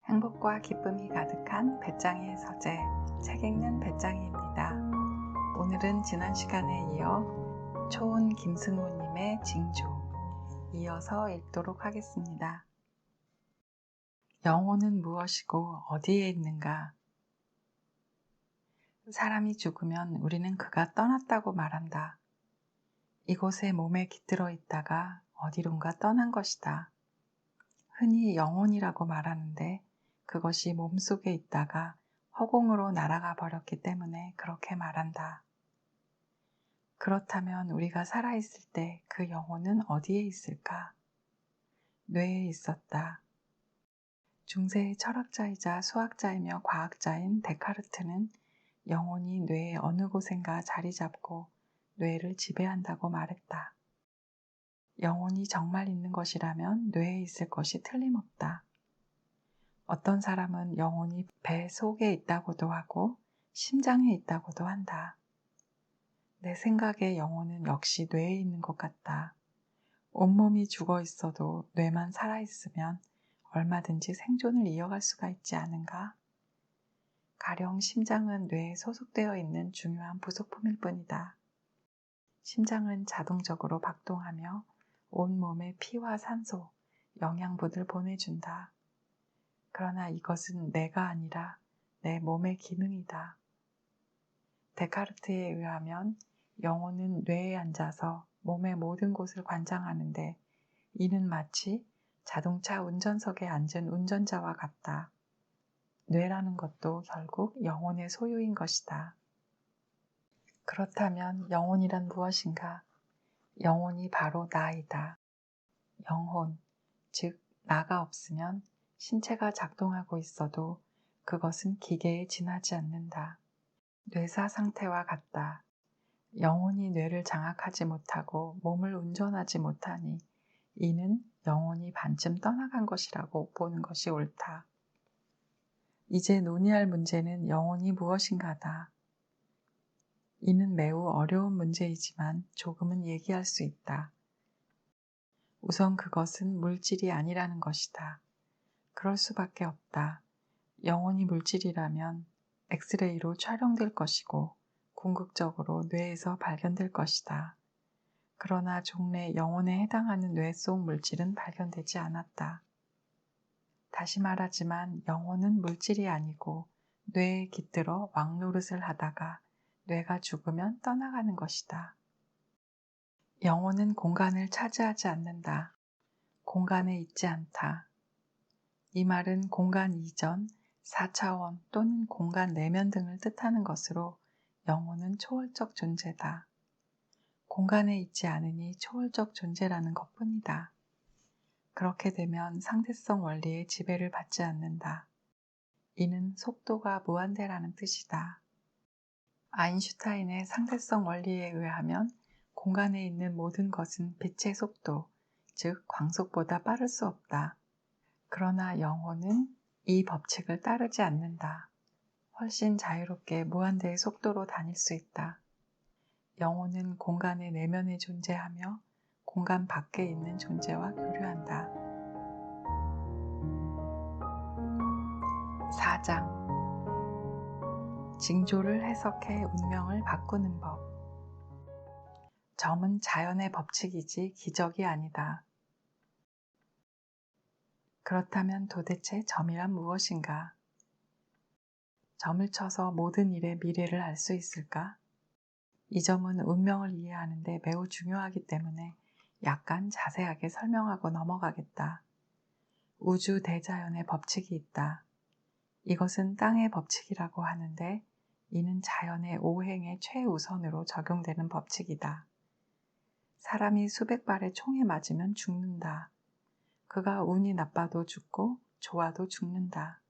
행복과 기쁨이 가득한 배짱이의 서재, 책 읽는 배짱이입니다. 오늘은 지난 시간에 이어 초은 김승우님의 징조, 이어서 읽도록 하겠습니다. 영혼은 무엇이고 어디에 있는가? 사람이 죽으면 우리는 그가 떠났다고 말한다. 이곳에 몸에 깃들어 있다가 어디론가 떠난 것이다. 흔히 영혼이라고 말하는데 그것이 몸속에 있다가 허공으로 날아가 버렸기 때문에 그렇게 말한다. 그렇다면 우리가 살아있을 때 그 영혼은 어디에 있을까? 뇌에 있었다. 중세의 철학자이자 수학자이며 과학자인 데카르트는 영혼이 뇌의 어느 곳엔가 자리 잡고 뇌를 지배한다고 말했다. 영혼이 정말 있는 것이라면 뇌에 있을 것이 틀림없다. 어떤 사람은 영혼이 배 속에 있다고도 하고 심장에 있다고도 한다. 내 생각에 영혼은 역시 뇌에 있는 것 같다. 온몸이 죽어 있어도 뇌만 살아있으면 얼마든지 생존을 이어갈 수가 있지 않은가? 가령 심장은 뇌에 소속되어 있는 중요한 부속품일 뿐이다. 심장은 자동적으로 박동하며 온몸에 피와 산소, 영양분을 보내준다. 그러나 이것은 내가 아니라 내 몸의 기능이다. 데카르트에 의하면 영혼은 뇌에 앉아서 몸의 모든 곳을 관장하는데 이는 마치 자동차 운전석에 앉은 운전자와 같다. 뇌라는 것도 결국 영혼의 소유인 것이다. 그렇다면 영혼이란 무엇인가? 영혼이 바로 나이다. 영혼, 즉 나가 없으면 신체가 작동하고 있어도 그것은 기계에 지나지 않는다. 뇌사 상태와 같다. 영혼이 뇌를 장악하지 못하고 몸을 운전하지 못하니 이는 영혼이 반쯤 떠나간 것이라고 보는 것이 옳다. 이제 논의할 문제는 영혼이 무엇인가다. 이는 매우 어려운 문제이지만 조금은 얘기할 수 있다. 우선 그것은 물질이 아니라는 것이다. 그럴 수밖에 없다. 영혼이 물질이라면 엑스레이로 촬영될 것이고 궁극적으로 뇌에서 발견될 것이다. 그러나 종래 영혼에 해당하는 뇌 속 물질은 발견되지 않았다. 다시 말하지만 영혼은 물질이 아니고 뇌에 깃들어 왕노릇을 하다가 뇌가 죽으면 떠나가는 것이다. 영혼은 공간을 차지하지 않는다. 공간에 있지 않다. 이 말은 공간 이전, 4차원 또는 공간 내면 등을 뜻하는 것으로 영혼은 초월적 존재다. 공간에 있지 않으니 초월적 존재라는 것뿐이다. 그렇게 되면 상대성 원리의 지배를 받지 않는다. 이는 속도가 무한대라는 뜻이다. 아인슈타인의 상대성 원리에 의하면 공간에 있는 모든 것은 빛의 속도, 즉 광속보다 빠를 수 없다. 그러나 영혼은 이 법칙을 따르지 않는다. 훨씬 자유롭게 무한대의 속도로 다닐 수 있다. 영혼은 공간의 내면에 존재하며 공간 밖에 있는 존재와 교류한다. 4장 징조를 해석해 운명을 바꾸는 법. 점은 자연의 법칙이지 기적이 아니다. 그렇다면 도대체 점이란 무엇인가? 점을 쳐서 모든 일의 미래를 알 수 있을까? 이 점은 운명을 이해하는 데 매우 중요하기 때문에 약간 자세하게 설명하고 넘어가겠다. 우주 대자연의 법칙이 있다. 이것은 땅의 법칙이라고 하는데 이는 자연의 오행의 최우선으로 적용되는 법칙이다. 사람이 수백 발의 총에 맞으면 죽는다. 그가 운이 나빠도 죽고 좋아도 죽는다.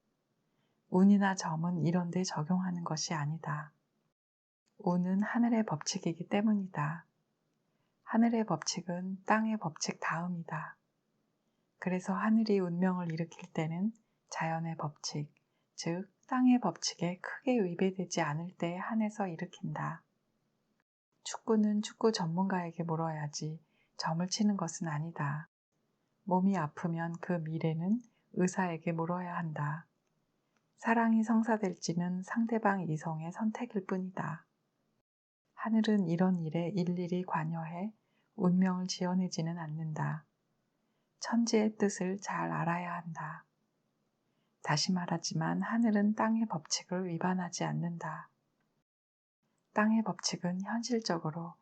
운이나 점은 이런 데 적용하는 것이 아니다. 운은 하늘의 법칙이기 때문이다. 하늘의 법칙은 땅의 법칙 다음이다. 그래서 하늘이 운명을 일으킬 때는 자연의 법칙, 즉 땅의 법칙에 크게 위배되지 않을 때에 한해서 일으킨다. 축구는 축구 전문가에게 물어야지 점을 치는 것은 아니다. 몸이 아프면 그 미래는 의사에게 물어야 한다. 사랑이 성사될지는 상대방 이성의 선택일 뿐이다. 하늘은 이런 일에 일일이 관여해 운명을 지어내지는 않는다. 천지의 뜻을 잘 알아야 한다. 다시 말하지만 하늘은 땅의 법칙을 위반하지 않는다. 땅의 법칙은 현실적으로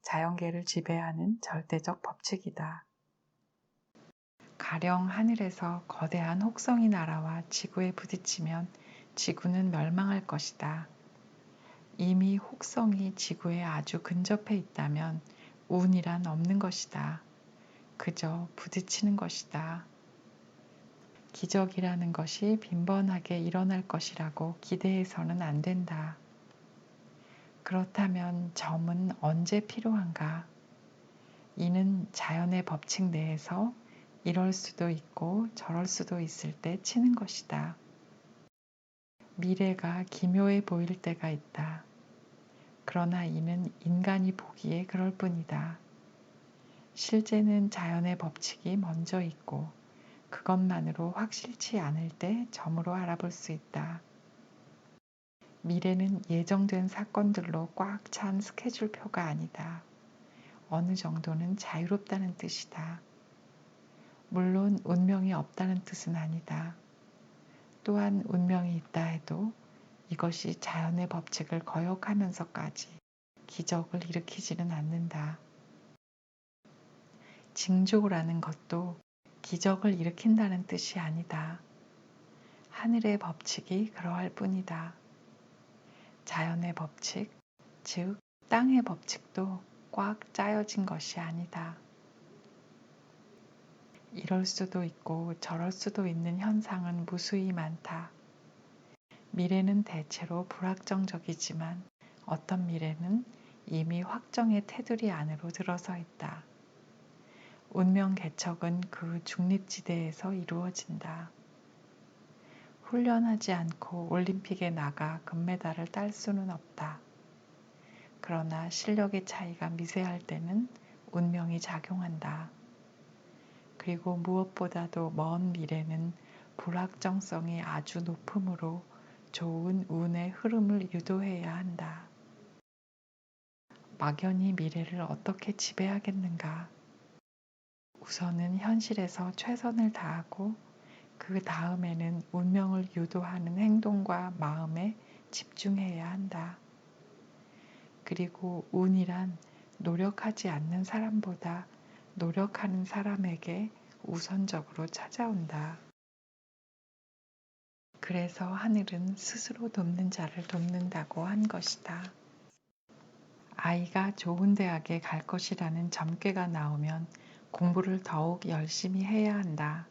자연계를 지배하는 절대적 법칙이다. 가령 하늘에서 거대한 혹성이 날아와 지구에 부딪히면 지구는 멸망할 것이다. 이미 혹성이 지구에 아주 근접해 있다면 운이란 없는 것이다. 그저 부딪히는 것이다. 기적이라는 것이 빈번하게 일어날 것이라고 기대해서는 안 된다. 그렇다면 점은 언제 필요한가? 이는 자연의 법칙 내에서 이럴 수도 있고 저럴 수도 있을 때 치는 것이다. 미래가 기묘해 보일 때가 있다. 그러나 이는 인간이 보기에 그럴 뿐이다. 실제는 자연의 법칙이 먼저 있고 그것만으로 확실치 않을 때 점으로 알아볼 수 있다. 미래는 예정된 사건들로 꽉 찬 스케줄표가 아니다. 어느 정도는 자유롭다는 뜻이다. 물론 운명이 없다는 뜻은 아니다. 또한 운명이 있다 해도 이것이 자연의 법칙을 거역하면서까지 기적을 일으키지는 않는다. 징조라는 것도 기적을 일으킨다는 뜻이 아니다. 하늘의 법칙이 그러할 뿐이다. 자연의 법칙, 즉 땅의 법칙도 꽉 짜여진 것이 아니다. 이럴 수도 있고 저럴 수도 있는 현상은 무수히 많다. 미래는 대체로 불확정적이지만 어떤 미래는 이미 확정의 테두리 안으로 들어서 있다. 운명 개척은 그 중립지대에서 이루어진다. 훈련하지 않고 올림픽에 나가 금메달을 딸 수는 없다. 그러나 실력의 차이가 미세할 때는 운명이 작용한다. 그리고 무엇보다도 먼 미래는 불확정성이 아주 높으므로 좋은 운의 흐름을 유도해야 한다. 막연히 미래를 어떻게 지배하겠는가? 우선은 현실에서 최선을 다하고 그 다음에는 운명을 유도하는 행동과 마음에 집중해야 한다. 그리고 운이란 노력하지 않는 사람보다 노력하는 사람에게 우선적으로 찾아온다. 그래서 하늘은 스스로 돕는 자를 돕는다고 한 것이다. 아이가 좋은 대학에 갈 것이라는 점괘가 나오면 공부를 더욱 열심히 해야 한다.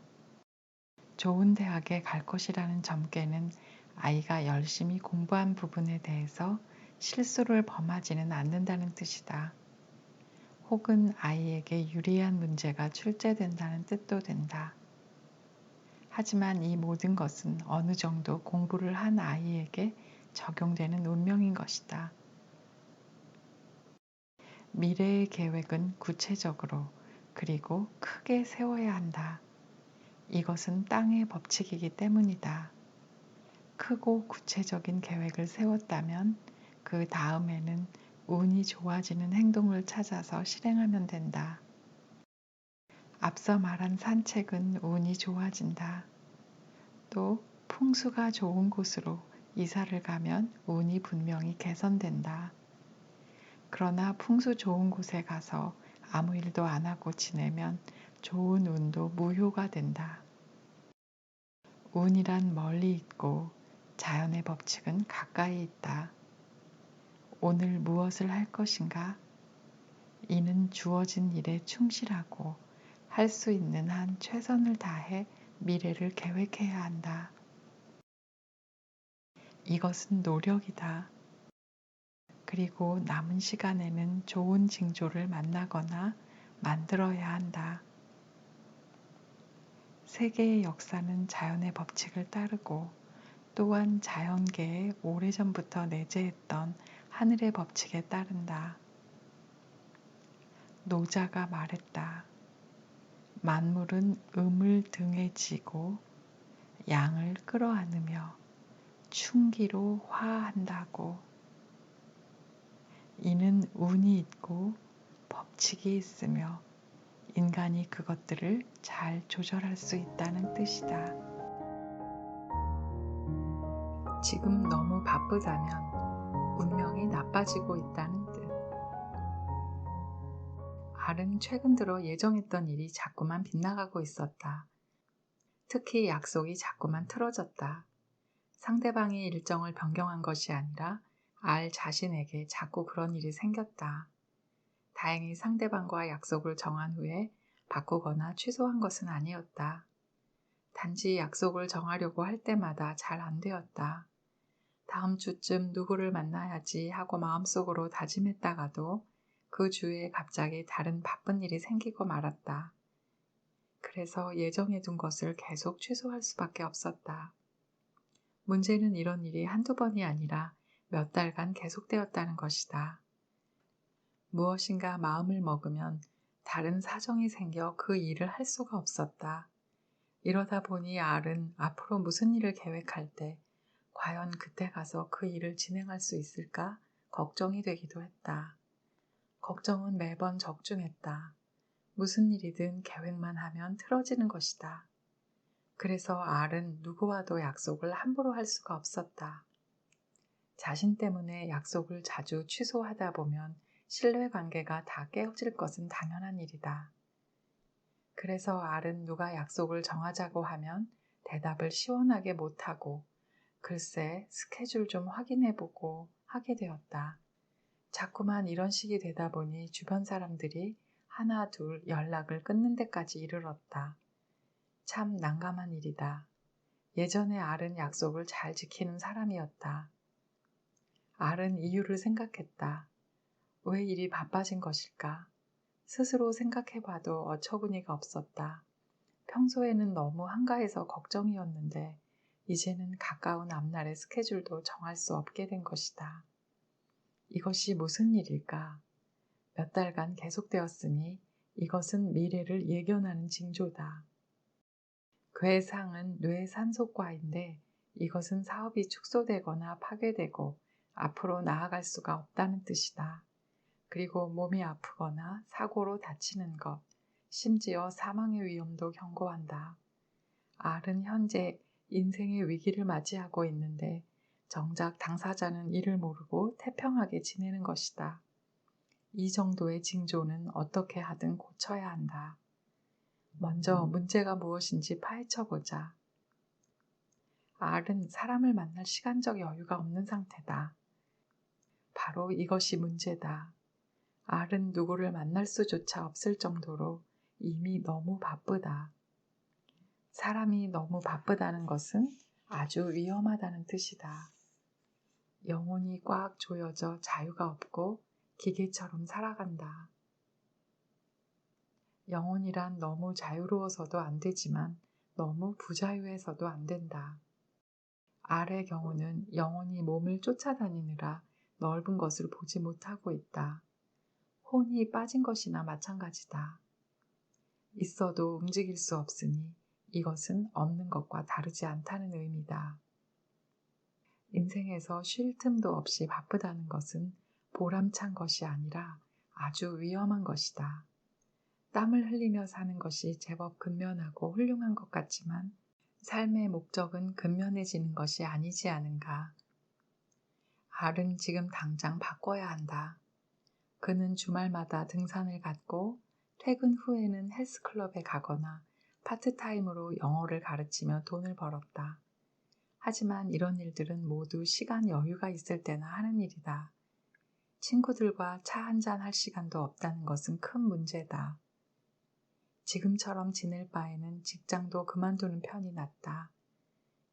좋은 대학에 갈 것이라는 점괘는 아이가 열심히 공부한 부분에 대해서 실수를 범하지는 않는다는 뜻이다. 혹은 아이에게 유리한 문제가 출제된다는 뜻도 된다. 하지만 이 모든 것은 어느 정도 공부를 한 아이에게 적용되는 운명인 것이다. 미래의 계획은 구체적으로 그리고 크게 세워야 한다. 이것은 땅의 법칙이기 때문이다. 크고 구체적인 계획을 세웠다면 그 다음에는 운이 좋아지는 행동을 찾아서 실행하면 된다. 앞서 말한 산책은 운이 좋아진다. 또 풍수가 좋은 곳으로 이사를 가면 운이 분명히 개선된다. 그러나 풍수 좋은 곳에 가서 아무 일도 안 하고 지내면 좋은 운도 무효가 된다. 운이란 멀리 있고 자연의 법칙은 가까이 있다. 오늘 무엇을 할 것인가? 이는 주어진 일에 충실하고 할 수 있는 한 최선을 다해 미래를 계획해야 한다. 이것은 노력이다. 그리고 남은 시간에는 좋은 징조를 만나거나 만들어야 한다. 세계의 역사는 자연의 법칙을 따르고 또한 자연계에 오래전부터 내재했던 하늘의 법칙에 따른다. 노자가 말했다. 만물은 음을 등에 지고 양을 끌어안으며 충기로 화한다고. 이는 운이 있고 법칙이 있으며 인간이 그것들을 잘 조절할 수 있다는 뜻이다. 지금 너무 바쁘다면 운명이 나빠지고 있다는 뜻. 알은 최근 들어 예정했던 일이 자꾸만 빗나가고 있었다. 특히 약속이 자꾸만 틀어졌다. 상대방이 일정을 변경한 것이 아니라 알 자신에게 자꾸 그런 일이 생겼다. 다행히 상대방과 약속을 정한 후에 바꾸거나 취소한 것은 아니었다. 단지 약속을 정하려고 할 때마다 잘 안 되었다. 다음 주쯤 누구를 만나야지 하고 마음속으로 다짐했다가도 그 주에 갑자기 다른 바쁜 일이 생기고 말았다. 그래서 예정해둔 것을 계속 취소할 수밖에 없었다. 문제는 이런 일이 한두 번이 아니라 몇 달간 계속되었다는 것이다. 무엇인가 마음을 먹으면 다른 사정이 생겨 그 일을 할 수가 없었다. 이러다 보니 알은 앞으로 무슨 일을 계획할 때 과연 그때 가서 그 일을 진행할 수 있을까 걱정이 되기도 했다. 걱정은 매번 적중했다. 무슨 일이든 계획만 하면 틀어지는 것이다. 그래서 알은 누구와도 약속을 함부로 할 수가 없었다. 자신 때문에 약속을 자주 취소하다 보면 신뢰관계가 다 깨어질 것은 당연한 일이다. 그래서 알은 누가 약속을 정하자고 하면 대답을 시원하게 못하고 글쎄 스케줄 좀 확인해보고 하게 되었다. 자꾸만 이런 식이 되다 보니 주변 사람들이 하나 둘 연락을 끊는 데까지 이르렀다. 참 난감한 일이다. 예전에 알은 약속을 잘 지키는 사람이었다. 알은 이유를 생각했다. 왜 일이 바빠진 것일까? 스스로 생각해봐도 어처구니가 없었다. 평소에는 너무 한가해서 걱정이었는데 이제는 가까운 앞날의 스케줄도 정할 수 없게 된 것이다. 이것이 무슨 일일까? 몇 달간 계속되었으니 이것은 미래를 예견하는 징조다. 괴상은 뇌 산소과인데 이것은 사업이 축소되거나 파괴되고 앞으로 나아갈 수가 없다는 뜻이다. 그리고 몸이 아프거나 사고로 다치는 것, 심지어 사망의 위험도 경고한다. 알은 현재 인생의 위기를 맞이하고 있는데 정작 당사자는 이를 모르고 태평하게 지내는 것이다. 이 정도의 징조는 어떻게 하든 고쳐야 한다. 먼저 문제가 무엇인지 파헤쳐보자. 알은 사람을 만날 시간적 여유가 없는 상태다. 바로 이것이 문제다. 알은 누구를 만날 수조차 없을 정도로 이미 너무 바쁘다. 사람이 너무 바쁘다는 것은 아주 위험하다는 뜻이다. 영혼이 꽉 조여져 자유가 없고 기계처럼 살아간다. 영혼이란 너무 자유로워서도 안 되지만 너무 부자유해서도 안 된다. 알의 경우는 영혼이 몸을 쫓아다니느라 넓은 것을 보지 못하고 있다. 혼이 빠진 것이나 마찬가지다. 있어도 움직일 수 없으니 이것은 없는 것과 다르지 않다는 의미다. 인생에서 쉴 틈도 없이 바쁘다는 것은 보람찬 것이 아니라 아주 위험한 것이다. 땀을 흘리며 사는 것이 제법 근면하고 훌륭한 것 같지만 삶의 목적은 근면해지는 것이 아니지 않은가. 알은 지금 당장 바꿔야 한다. 그는 주말마다 등산을 갔고 퇴근 후에는 헬스클럽에 가거나 파트타임으로 영어를 가르치며 돈을 벌었다. 하지만 이런 일들은 모두 시간 여유가 있을 때나 하는 일이다. 친구들과 차 한잔 할 시간도 없다는 것은 큰 문제다. 지금처럼 지낼 바에는 직장도 그만두는 편이 낫다.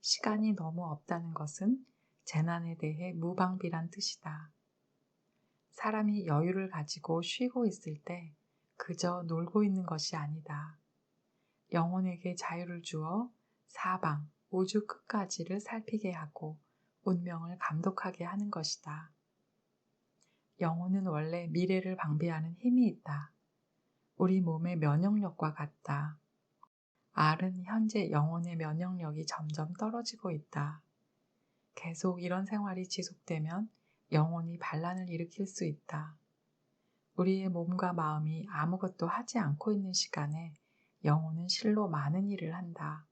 시간이 너무 없다는 것은 재난에 대해 무방비란 뜻이다. 사람이 여유를 가지고 쉬고 있을 때 그저 놀고 있는 것이 아니다. 영혼에게 자유를 주어 사방, 우주 끝까지를 살피게 하고 운명을 감독하게 하는 것이다. 영혼은 원래 미래를 방비하는 힘이 있다. 우리 몸의 면역력과 같다. R은 현재 영혼의 면역력이 점점 떨어지고 있다. 계속 이런 생활이 지속되면 영혼이 반란을 일으킬 수 있다. 우리의 몸과 마음이 아무것도 하지 않고 있는 시간에 영혼은 실로 많은 일을 한다.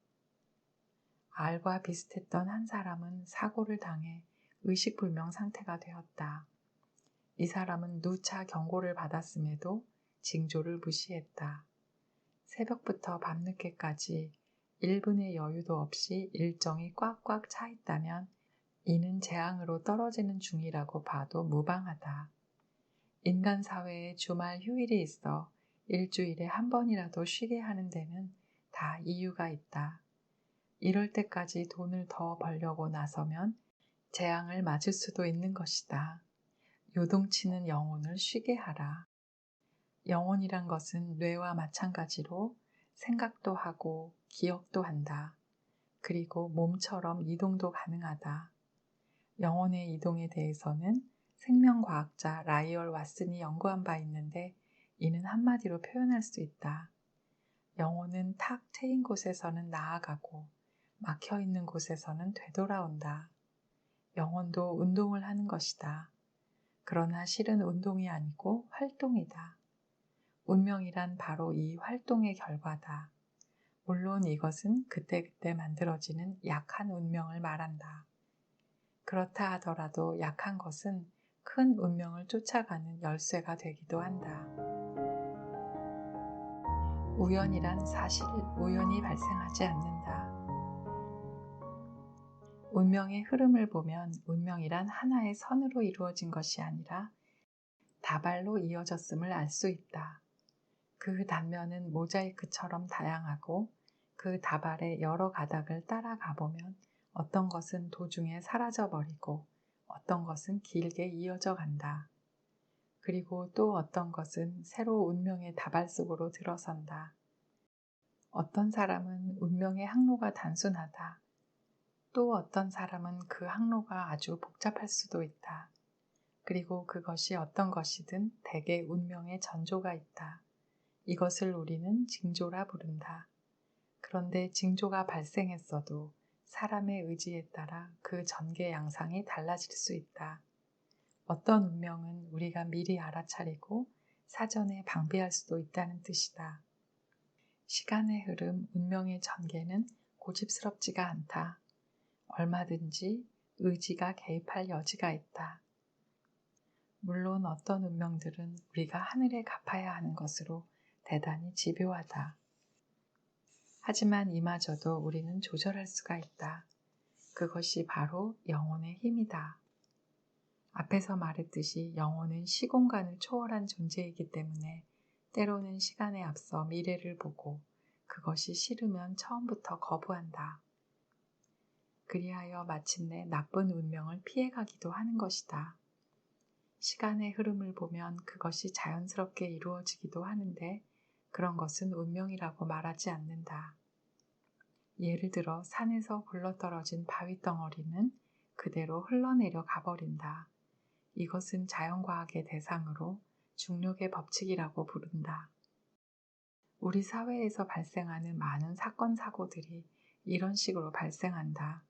R과 비슷했던 한 사람은 사고를 당해 의식불명 상태가 되었다. 이 사람은 누차 경고를 받았음에도 징조를 무시했다. 새벽부터 밤늦게까지 1분의 여유도 없이 일정이 꽉꽉 차 있다면 이는 재앙으로 떨어지는 중이라고 봐도 무방하다. 인간 사회에 주말 휴일이 있어 일주일에 한 번이라도 쉬게 하는 데는 다 이유가 있다. 이럴 때까지 돈을 더 벌려고 나서면 재앙을 맞을 수도 있는 것이다. 요동치는 영혼을 쉬게 하라. 영혼이란 것은 뇌와 마찬가지로 생각도 하고 기억도 한다. 그리고 몸처럼 이동도 가능하다. 영혼의 이동에 대해서는 생명과학자 라이얼 왓슨이 연구한 바 있는데 이는 한마디로 표현할 수 있다. 영혼은 탁 트인 곳에서는 나아가고 막혀 있는 곳에서는 되돌아온다. 영혼도 운동을 하는 것이다. 그러나 실은 운동이 아니고 활동이다. 운명이란 바로 이 활동의 결과다. 물론 이것은 그때그때 만들어지는 약한 운명을 말한다. 그렇다 하더라도 약한 것은 큰 운명을 쫓아가는 열쇠가 되기도 한다. 우연이란 사실 우연히 발생하지 않는다. 운명의 흐름을 보면 운명이란 하나의 선으로 이루어진 것이 아니라 다발로 이어졌음을 알 수 있다. 그 단면은 모자이크처럼 다양하고 그 다발의 여러 가닥을 따라가 보면 어떤 것은 도중에 사라져버리고 어떤 것은 길게 이어져 간다. 그리고 또 어떤 것은 새로 운명의 다발 속으로 들어선다. 어떤 사람은 운명의 항로가 단순하다. 또 어떤 사람은 그 항로가 아주 복잡할 수도 있다. 그리고 그것이 어떤 것이든 대개 운명의 전조가 있다. 이것을 우리는 징조라 부른다. 그런데 징조가 발생했어도 사람의 의지에 따라 그 전개 양상이 달라질 수 있다. 어떤 운명은 우리가 미리 알아차리고 사전에 방비할 수도 있다는 뜻이다. 시간의 흐름, 운명의 전개는 고집스럽지가 않다. 얼마든지 의지가 개입할 여지가 있다. 물론 어떤 운명들은 우리가 하늘에 갚아야 하는 것으로 대단히 집요하다. 하지만 이마저도 우리는 조절할 수가 있다. 그것이 바로 영혼의 힘이다. 앞에서 말했듯이 영혼은 시공간을 초월한 존재이기 때문에 때로는 시간에 앞서 미래를 보고 그것이 싫으면 처음부터 거부한다. 그리하여 마침내 나쁜 운명을 피해가기도 하는 것이다. 시간의 흐름을 보면 그것이 자연스럽게 이루어지기도 하는데 그런 것은 운명이라고 말하지 않는다. 예를 들어 산에서 굴러떨어진 바위 덩어리는 그대로 흘러내려 가버린다. 이것은 자연과학의 대상으로 중력의 법칙이라고 부른다. 우리 사회에서 발생하는 많은 사건, 사고들이 이런 식으로 발생한다.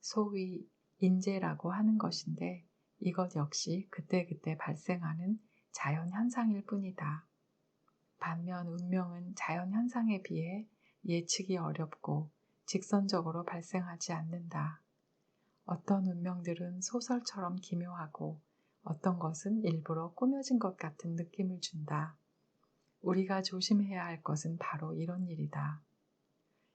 소위 인재라고 하는 것인데 이것 역시 그때그때 발생하는 자연현상일 뿐이다. 반면 운명은 자연현상에 비해 예측이 어렵고 직선적으로 발생하지 않는다. 어떤 운명들은 소설처럼 기묘하고 어떤 것은 일부러 꾸며진 것 같은 느낌을 준다. 우리가 조심해야 할 것은 바로 이런 일이다.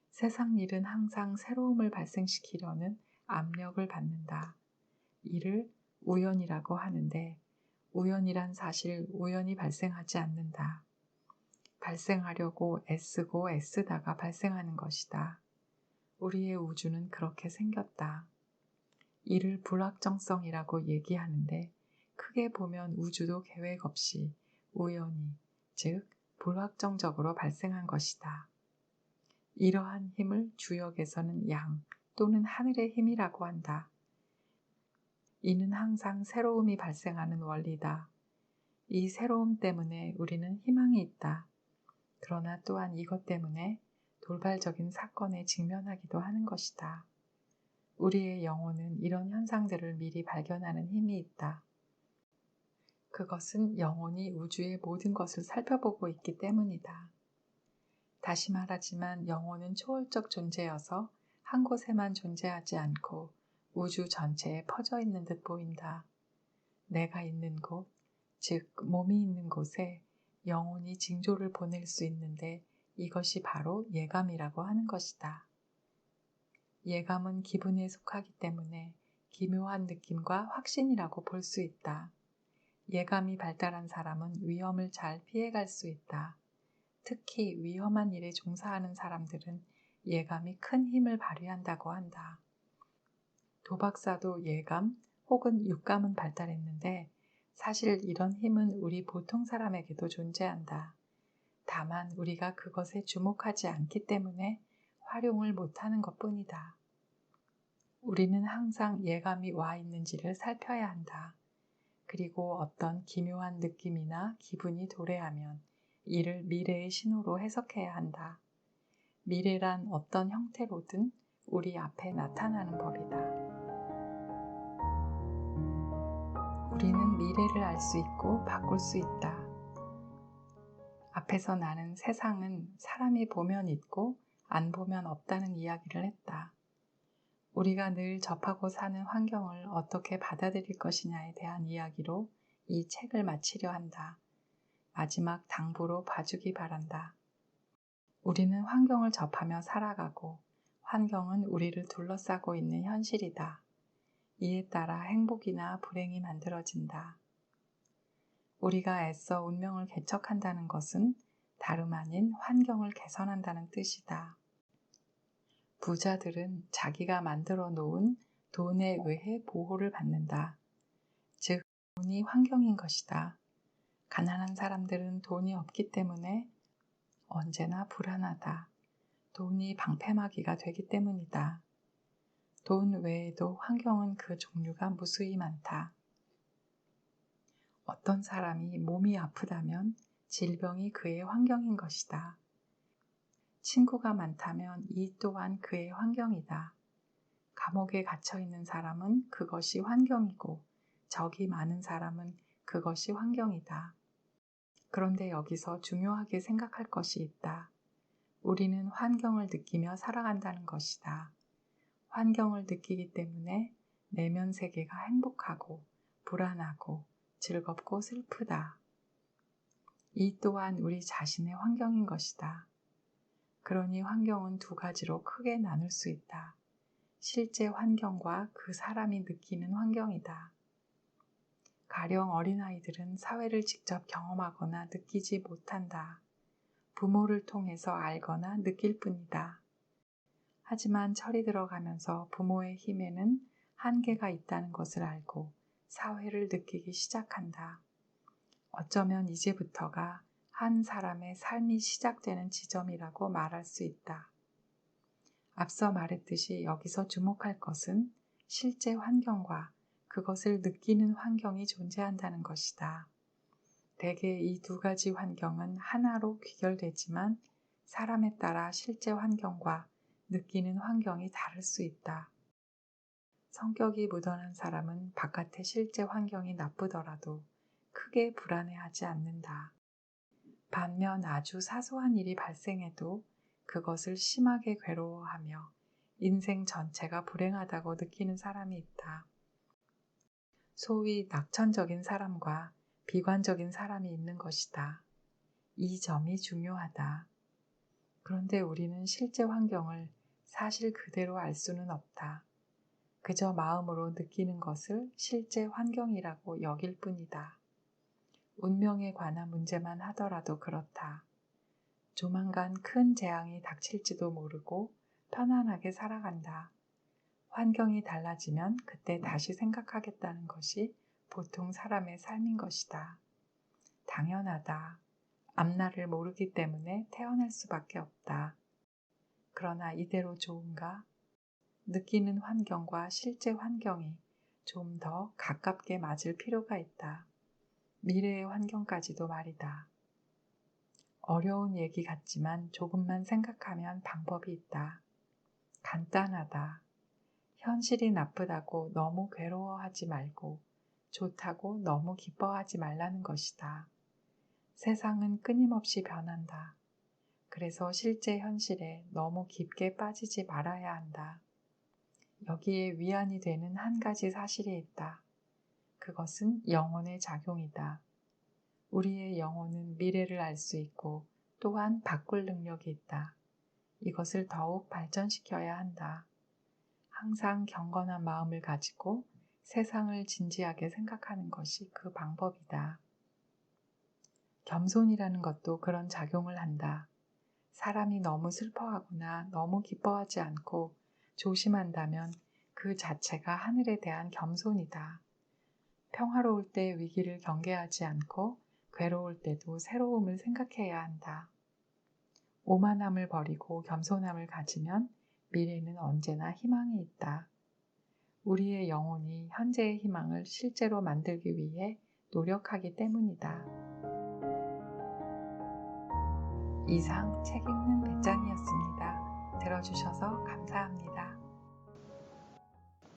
세상 일은 항상 새로움을 발생시키려는 압력을 받는다. 이를 우연이라고 하는데 우연이란 사실 우연히 발생하지 않는다. 발생하려고 애쓰고 애쓰다가 발생하는 것이다. 우리의 우주는 그렇게 생겼다. 이를 불확정성이라고 얘기하는데 크게 보면 우주도 계획 없이 우연히, 즉 불확정적으로 발생한 것이다. 이러한 힘을 주역에서는 양 또는 하늘의 힘이라고 한다. 이는 항상 새로움이 발생하는 원리다. 이 새로움 때문에 우리는 희망이 있다. 그러나 또한 이것 때문에 돌발적인 사건에 직면하기도 하는 것이다. 우리의 영혼은 이런 현상들을 미리 발견하는 힘이 있다. 그것은 영혼이 우주의 모든 것을 살펴보고 있기 때문이다. 다시 말하지만 영혼은 초월적 존재여서 한 곳에만 존재하지 않고 우주 전체에 퍼져 있는 듯 보인다. 내가 있는 곳, 즉 몸이 있는 곳에 영혼이 징조를 보낼 수 있는데 이것이 바로 예감이라고 하는 것이다. 예감은 기분에 속하기 때문에 기묘한 느낌과 확신이라고 볼 수 있다. 예감이 발달한 사람은 위험을 잘 피해갈 수 있다. 특히 위험한 일에 종사하는 사람들은 예감이 큰 힘을 발휘한다고 한다. 도박사도 예감 혹은 육감은 발달했는데 사실 이런 힘은 우리 보통 사람에게도 존재한다. 다만 우리가 그것에 주목하지 않기 때문에 활용을 못하는 것뿐이다. 우리는 항상 예감이 와 있는지를 살펴야 한다. 그리고 어떤 기묘한 느낌이나 기분이 도래하면 이를 미래의 신호로 해석해야 한다. 미래란 어떤 형태로든 우리 앞에 나타나는 법이다. 우리는 미래를 알 수 있고 바꿀 수 있다. 앞에서 나는 세상은 사람이 보면 있고 안 보면 없다는 이야기를 했다. 우리가 늘 접하고 사는 환경을 어떻게 받아들일 것이냐에 대한 이야기로 이 책을 마치려 한다. 마지막 당부로 봐주기 바란다. 우리는 환경을 접하며 살아가고 환경은 우리를 둘러싸고 있는 현실이다. 이에 따라 행복이나 불행이 만들어진다. 우리가 애써 운명을 개척한다는 것은 다름 아닌 환경을 개선한다는 뜻이다. 부자들은 자기가 만들어 놓은 돈에 의해 보호를 받는다. 즉, 돈이 환경인 것이다. 가난한 사람들은 돈이 없기 때문에 언제나 불안하다. 돈이 방패막이가 되기 때문이다. 돈 외에도 환경은 그 종류가 무수히 많다. 어떤 사람이 몸이 아프다면 질병이 그의 환경인 것이다. 친구가 많다면 이 또한 그의 환경이다. 감옥에 갇혀 있는 사람은 그것이 환경이고 적이 많은 사람은 그것이 환경이다. 그런데 여기서 중요하게 생각할 것이 있다. 우리는 환경을 느끼며 살아간다는 것이다. 환경을 느끼기 때문에 내면 세계가 행복하고 불안하고 즐겁고 슬프다. 이 또한 우리 자신의 환경인 것이다. 그러니 환경은 두 가지로 크게 나눌 수 있다. 실제 환경과 그 사람이 느끼는 환경이다. 가령 어린아이들은 사회를 직접 경험하거나 느끼지 못한다. 부모를 통해서 알거나 느낄 뿐이다. 하지만 철이 들어가면서 부모의 힘에는 한계가 있다는 것을 알고 사회를 느끼기 시작한다. 어쩌면 이제부터가 한 사람의 삶이 시작되는 지점이라고 말할 수 있다. 앞서 말했듯이 여기서 주목할 것은 실제 환경과 그것을 느끼는 환경이 존재한다는 것이다. 대개 이 두 가지 환경은 하나로 귀결되지만 사람에 따라 실제 환경과 느끼는 환경이 다를 수 있다. 성격이 무던한 사람은 바깥의 실제 환경이 나쁘더라도 크게 불안해하지 않는다. 반면 아주 사소한 일이 발생해도 그것을 심하게 괴로워하며 인생 전체가 불행하다고 느끼는 사람이 있다. 소위 낙천적인 사람과 비관적인 사람이 있는 것이다. 이 점이 중요하다. 그런데 우리는 실제 환경을 사실 그대로 알 수는 없다. 그저 마음으로 느끼는 것을 실제 환경이라고 여길 뿐이다. 운명에 관한 문제만 하더라도 그렇다. 조만간 큰 재앙이 닥칠지도 모르고 편안하게 살아간다. 환경이 달라지면 그때 다시 생각하겠다는 것이 보통 사람의 삶인 것이다. 당연하다. 앞날을 모르기 때문에 태어날 수밖에 없다. 그러나 이대로 좋은가? 느끼는 환경과 실제 환경이 좀 더 가깝게 맞을 필요가 있다. 미래의 환경까지도 말이다. 어려운 얘기 같지만 조금만 생각하면 방법이 있다. 간단하다. 현실이 나쁘다고 너무 괴로워하지 말고 좋다고 너무 기뻐하지 말라는 것이다. 세상은 끊임없이 변한다. 그래서 실제 현실에 너무 깊게 빠지지 말아야 한다. 여기에 위안이 되는 한 가지 사실이 있다. 그것은 영혼의 작용이다. 우리의 영혼은 미래를 알 수 있고 또한 바꿀 능력이 있다. 이것을 더욱 발전시켜야 한다. 항상 경건한 마음을 가지고 세상을 진지하게 생각하는 것이 그 방법이다. 겸손이라는 것도 그런 작용을 한다. 사람이 너무 슬퍼하거나 너무 기뻐하지 않고 조심한다면 그 자체가 하늘에 대한 겸손이다. 평화로울 때 위기를 경계하지 않고 괴로울 때도 새로움을 생각해야 한다. 오만함을 버리고 겸손함을 가지면 미래는 언제나 희망이 있다. 우리의 영혼이 현재의 희망을 실제로 만들기 위해 노력하기 때문이다. 이상 책 읽는 배짱이었습니다. 들어주셔서 감사합니다.